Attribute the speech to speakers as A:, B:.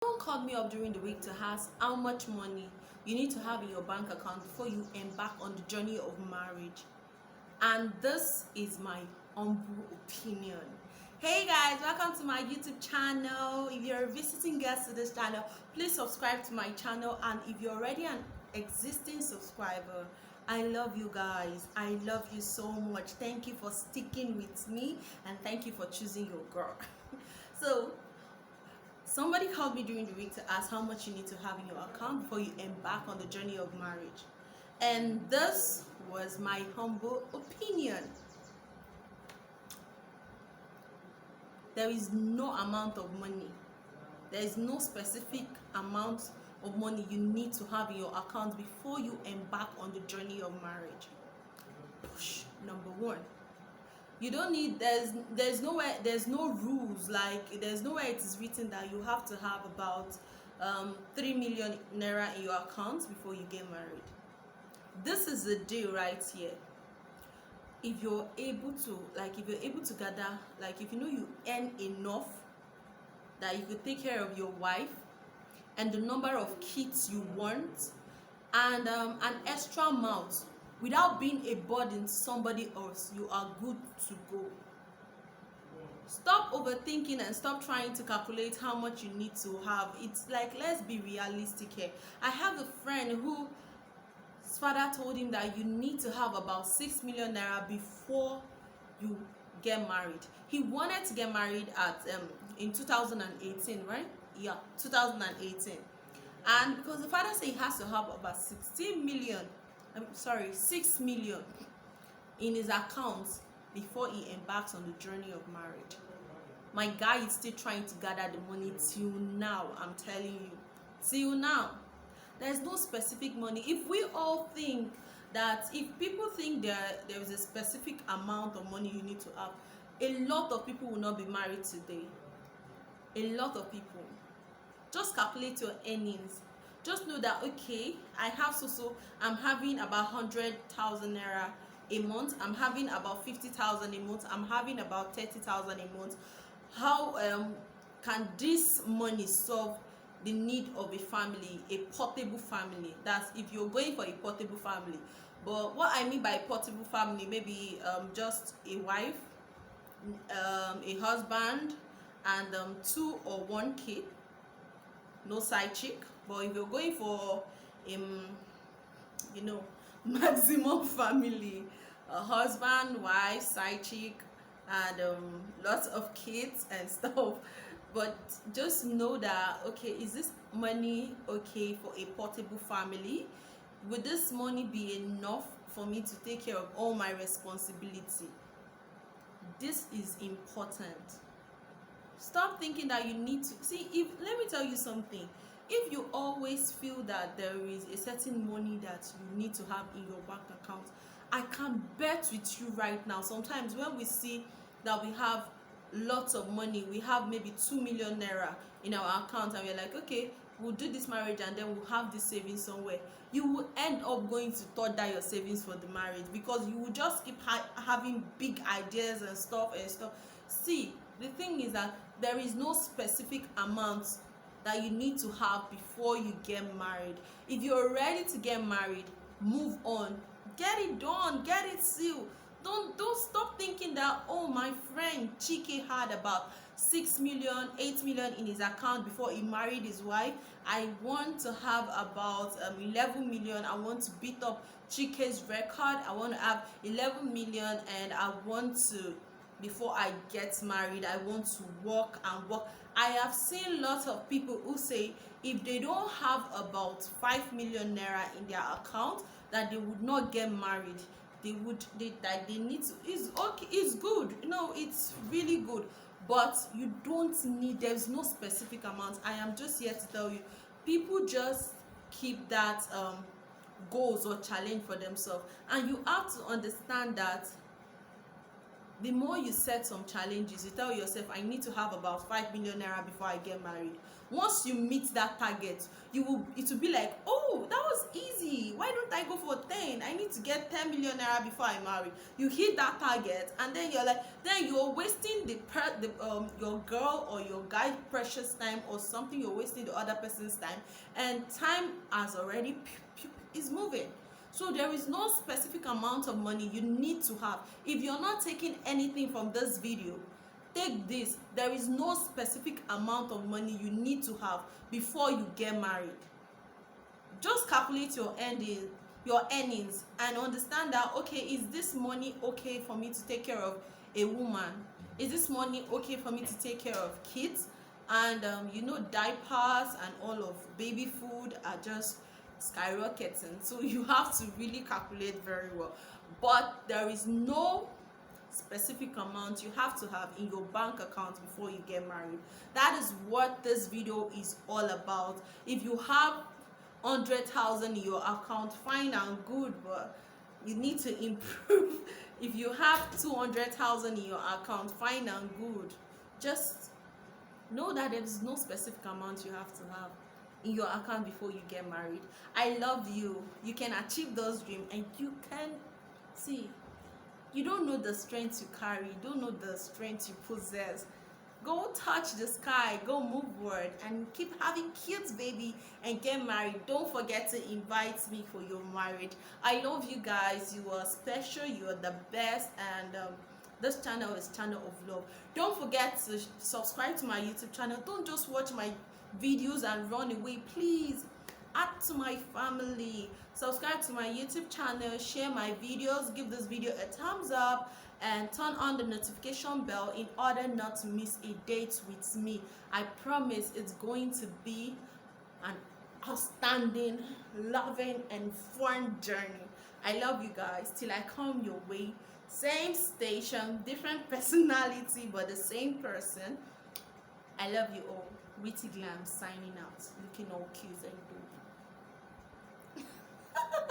A: Someone called me up during the week to ask how much money you need to have in your bank account before you embark on the journey of marriage. And this is my humble opinion. Hey guys, welcome to my YouTube channel. If you're a visiting guest to this channel, please subscribe to my channel. And if you're already an existing subscriber, I love you guys. I love you so much. Thank you for sticking with me and thank you for choosing your girl. So somebody called me during the week to ask how much you need to have in your account before you embark on the journey of marriage. And this was my humble opinion. There is no amount of money. There is no specific amount of money you need to have in your account before you embark on the journey of marriage. Push. Number one, you don't need, there's nowhere, there's no rules, like there's nowhere it is written that you have to have about 3 million naira in your account before you get married. This is the deal right here. If you're able to gather, like if you know you earn enough that you could take care of your wife and the number of kids you want, and an extra amount without being a burden to somebody else, you are good to go. Stop overthinking and stop trying to calculate how much you need to have. It's like, let's be realistic here. I have a friend who his father told him that you need to have about 6 million naira before you get married. He wanted to get married at in 2018, right? Yeah, 2018. And because the father said he has to have about 6 million in his account before he embarks on the journey of marriage. My guy is still trying to gather the money till now. I'm telling you, till now. There's no specific money. If we all think that, if people think there is a specific amount of money you need to have, a lot of people will not be married today. A lot of people. Just calculate your earnings. Just know that, okay, I have I'm having about 100,000 naira a month. I'm having about 50,000 a month. I'm having about 30,000 a month. How can this money solve the need of a family, a portable family? That's if you're going for a portable family. But what I mean by portable family, maybe just a wife, a husband, and 2 or 1 kid, no side chick. But if you're going for maximum family, a husband, wife, side chick, and lots of kids and stuff. But just know that, okay, is this money okay for a portable family? Would this money be enough for me to take care of all my responsibility? This is important. Stop thinking that you need to see. Let me tell you something. If you always feel that there is a certain money that you need to have in your bank account, I can bet with you right now, sometimes when we see that we have lots of money, we have maybe 2 million naira in our account, and we're like, okay, we'll do this marriage and then we'll have this savings somewhere, you will end up going to third down your savings for the marriage, because you will just keep having big ideas and stuff. See, the thing is that there is no specific amount that you need to have before you get married. If you're ready to get married, move on, get it done, get it sealed. Don't stop thinking that, oh, my friend Chike had about 6 million, 8 million in his account before he married his wife. I want to have about 11 million. I want to beat up Chike's record. I want to have 11 million, and I want to, before I get married, I want to work and work. I have seen lots of people who say if they don't have about 5 million naira in their account, that they would not get married. They need to. It's okay, it's good, it's really good, but you don't need, there's no specific amount. I am just here to tell you, people just keep that goals or challenge for themselves, and you have to understand that the more you set some challenges, you tell yourself, I need to have about 5 million naira before I get married. Once you meet that target, it will be like, oh, that was easy, why don't I go for 10? I need to get 10 million naira before I marry. You hit that target, and then you're like, then you're wasting your girl or your guy precious time, or something, you're wasting the other person's time, and time has already is moving. So there is no specific amount of money you need to have. If you're not taking anything from this video, take this: there is no specific amount of money you need to have before you get married. Just calculate your earnings, and understand that, okay, is this money okay for me to take care of a woman? Is this money okay for me to take care of kids? And diapers and all of baby food are just skyrocketing, so you have to really calculate very well. But there is no specific amount you have to have in your bank account before you get married. That is what this video is all about. If you have 100,000 in your account, fine and good, but you need to improve. If you have 200,000 in your account, fine and good. Just know that there is no specific amount you have to have in your account before you get married. I love you. You can achieve those dreams, and you can see. You don't know the strength you carry. You don't know the strength you possess. Go touch the sky, go move forward, and keep having kids, baby, and get married. Don't forget to invite me for your marriage. I love you guys. You are special. You are the best. And this channel is channel of love. Don't forget to subscribe to my YouTube channel. Don't just watch my videos and run away. Please add to my family. Subscribe to my YouTube channel, share my videos, give this video a thumbs up, and turn on the notification bell in order not to miss a date with me. I promise it's going to be an outstanding, loving, and fun journey. I love you guys. Till I come your way. Same station, different personality, but the same person. I love you all. Witty Glam signing out, looking all cute and good.